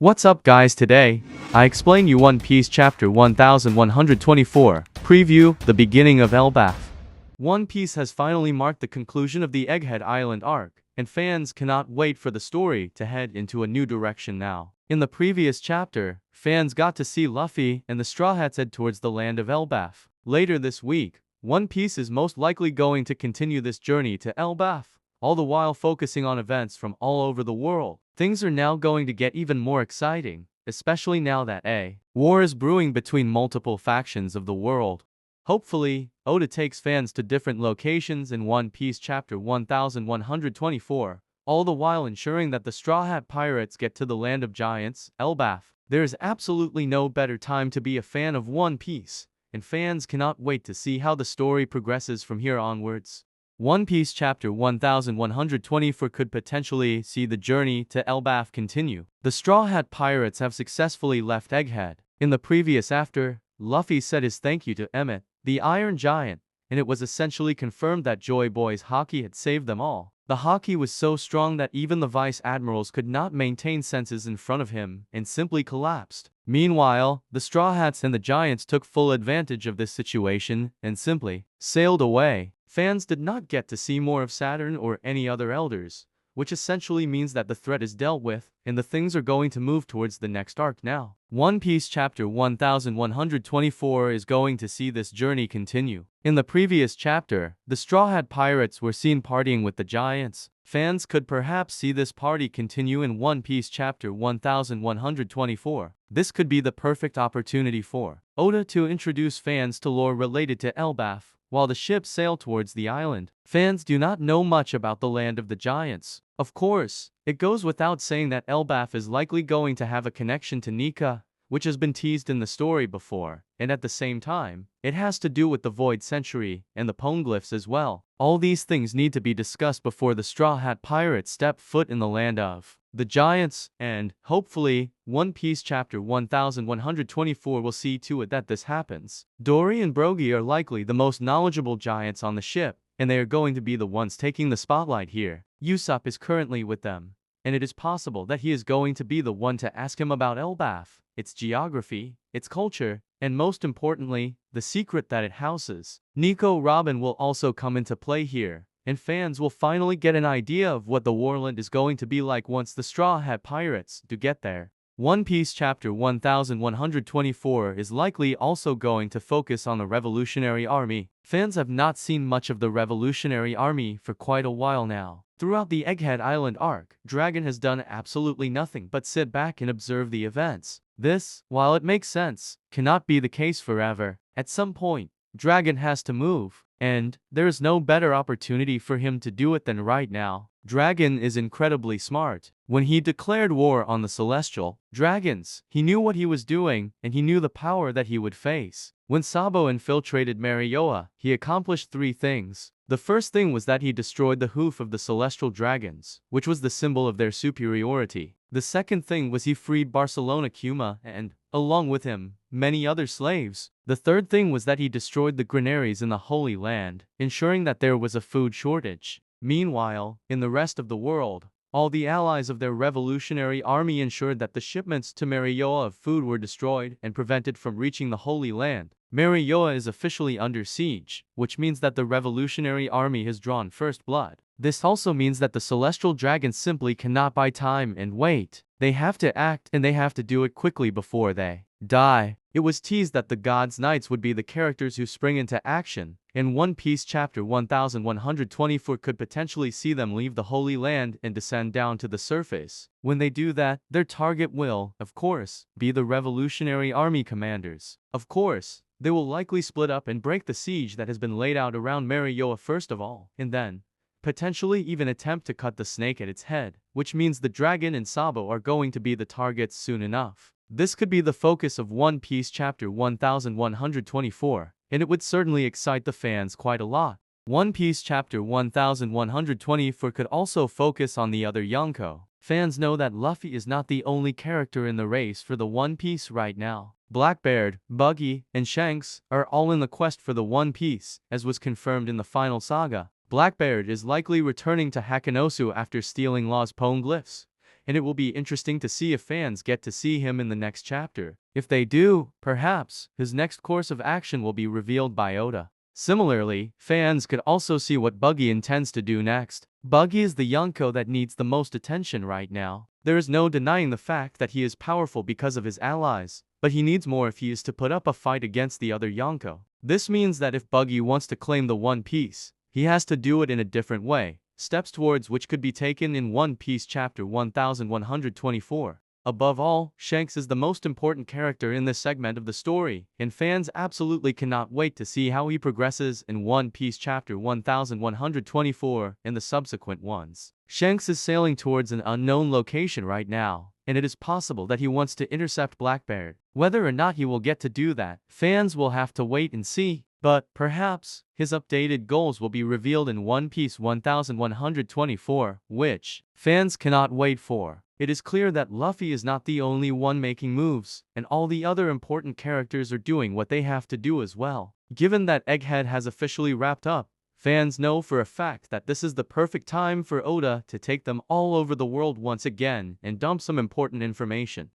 What's up guys, today I explain you One Piece chapter 1124, preview, the beginning of Elbaf. One Piece has finally marked the conclusion of the Egghead Island arc, and fans cannot wait for the story to head into a new direction now. In the previous chapter, fans got to see Luffy and the Straw Hats head towards the land of Elbaf. Later this week, One Piece is most likely going to continue this journey to Elbaf, all the while focusing on events from all over the world. Things are now going to get even more exciting, especially now that a war is brewing between multiple factions of the world. Hopefully, Oda takes fans to different locations in One Piece chapter 1124, all the while ensuring that the Straw Hat Pirates get to the land of giants, Elbaf. There is absolutely no better time to be a fan of One Piece, and fans cannot wait to see how the story progresses from here onwards. One Piece chapter 1124 could potentially see the journey to Elbaf continue. The Straw Hat Pirates have successfully left Egghead. In the previous after, Luffy said his thank you to Emmett, the Iron Giant, and it was essentially confirmed that Joy Boy's haki had saved them all. The haki was so strong that even the Vice Admirals could not maintain senses in front of him and simply collapsed. Meanwhile, the Straw Hats and the Giants took full advantage of this situation and simply sailed away. Fans did not get to see more of Saturn or any other elders, which essentially means that the threat is dealt with, and the things are going to move towards the next arc now. One Piece chapter 1124 is going to see this journey continue. In the previous chapter, the Straw Hat Pirates were seen partying with the Giants. Fans could perhaps see this party continue in One Piece chapter 1124. This could be the perfect opportunity for Oda to introduce fans to lore related to Elbaf, while the ships sail towards the island. Fans do not know much about the land of the giants. Of course, it goes without saying that Elbaf is likely going to have a connection to Nika, which has been teased in the story before, and at the same time, it has to do with the Void Century and the Poneglyphs as well. All these things need to be discussed before the Straw Hat Pirates step foot in the land of the giants, and, hopefully, One Piece chapter 1124 will see to it that this happens. Dory and Brogy are likely the most knowledgeable giants on the ship, and they are going to be the ones taking the spotlight here. Usopp is currently with them, and it is possible that he is going to be the one to ask him about Elbaf, its geography, its culture, and most importantly, the secret that it houses. Nico Robin will also come into play here, and fans will finally get an idea of what the Warland is going to be like once the Straw Hat Pirates do get there. One Piece chapter 1124 is likely also going to focus on the Revolutionary Army. Fans have not seen much of the Revolutionary Army for quite a while now. Throughout the Egghead Island arc, Dragon has done absolutely nothing but sit back and observe the events. This, while it makes sense, cannot be the case forever. At some point, Dragon has to move, and there is no better opportunity for him to do it than right now. Dragon is incredibly smart. When he declared war on the Celestial Dragons, he knew what he was doing, and he knew the power that he would face. When Sabo infiltrated Marioa, he accomplished three things. The first thing was that he destroyed the hoof of the Celestial Dragons, which was the symbol of their superiority. The second thing was he freed Barcelona Kuma and, along with him, many other slaves. The third thing was that he destroyed the granaries in the Holy Land, ensuring that there was a food shortage. Meanwhile, in the rest of the world, all the allies of their revolutionary army ensured that the shipments to Marioa of food were destroyed and prevented from reaching the Holy Land. Marioa is officially under siege, which means that the revolutionary army has drawn first blood. This also means that the Celestial Dragons simply cannot buy time and wait. They have to act, and they have to do it quickly before they die. It was teased that the Gods' Knights would be the characters who spring into action. In One Piece chapter 1124 could potentially see them leave the Holy Land and descend down to the surface. When they do that, their target will, of course, be the Revolutionary Army commanders. Of course, they will likely split up and break the siege that has been laid out around Marioa first of all, and then potentially even attempt to cut the snake at its head, which means the Dragon and Sabo are going to be the targets soon enough. This could be the focus of One Piece chapter 1124, and it would certainly excite the fans quite a lot. One Piece chapter 1124 could also focus on the other Yonko. Fans know that Luffy is not the only character in the race for the One Piece right now. Blackbeard, Buggy, and Shanks are all in the quest for the One Piece, as was confirmed in the final saga. Blackbeard is likely returning to Hakanosu after stealing Law's Poneglyphs, and it will be interesting to see if fans get to see him in the next chapter. If they do, perhaps, his next course of action will be revealed by Oda. Similarly, fans could also see what Buggy intends to do next. Buggy is the Yonko that needs the most attention right now. There is no denying the fact that he is powerful because of his allies, but he needs more if he is to put up a fight against the other Yonko. This means that if Buggy wants to claim the One Piece, he has to do it in a different way, steps towards which could be taken in One Piece chapter 1124. Above all, Shanks is the most important character in this segment of the story, and fans absolutely cannot wait to see how he progresses in One Piece chapter 1124 and the subsequent ones. Shanks is sailing towards an unknown location right now, and it is possible that he wants to intercept Blackbeard. Whether or not he will get to do that, fans will have to wait and see. But, perhaps, his updated goals will be revealed in One Piece 1124, which fans cannot wait for. It is clear that Luffy is not the only one making moves, and all the other important characters are doing what they have to do as well. Given that Egghead has officially wrapped up, fans know for a fact that this is the perfect time for Oda to take them all over the world once again and dump some important information.